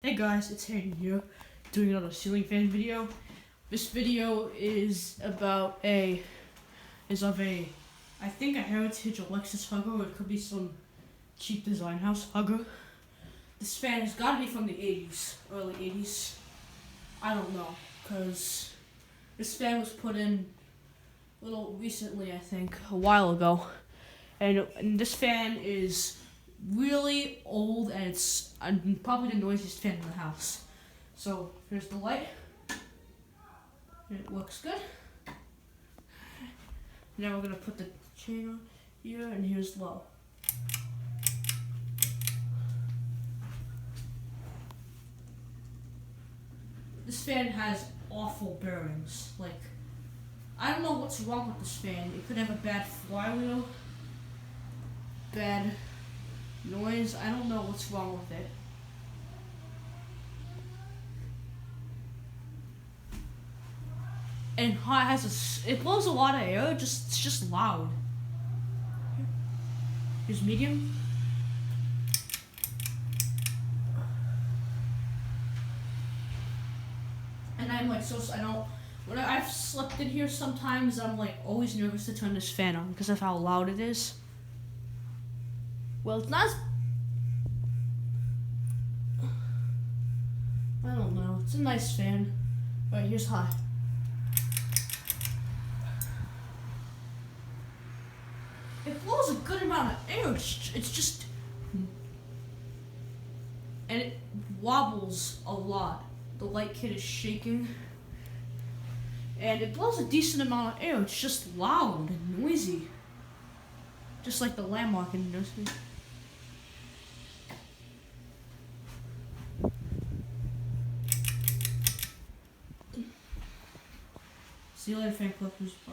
Hey guys, it's Hayden here, doing another ceiling fan video. This video is about I think a heritage Alexis Hugger, or it could be some cheap design house Hugger. This fan has got to be from the 80s, early 80s. I don't know, because this fan was put in a little recently, I think, a while ago. And this fan is really old, and it's probably the noisiest fan in the house. So here's the light. It looks good. Now we're gonna put the chain on here, and here's low. This fan has awful bearings. Like, I don't know what's wrong with this fan. It could have a bad flywheel, bad noise. I don't know what's wrong with it. And it blows a lot of air. It's just loud. Here's medium. And I'm like when I've slept in here sometimes, I'm like always nervous to turn this fan on because of how loud it is. Well, it's not. I don't know. It's a nice fan. Alright, here's high. It blows a good amount of air. It's just. And it wobbles a lot. The light kit is shaking. And it blows a decent amount of air. It's just loud and noisy. Just like the landmark in the nursery. See you later, fan club. Bye.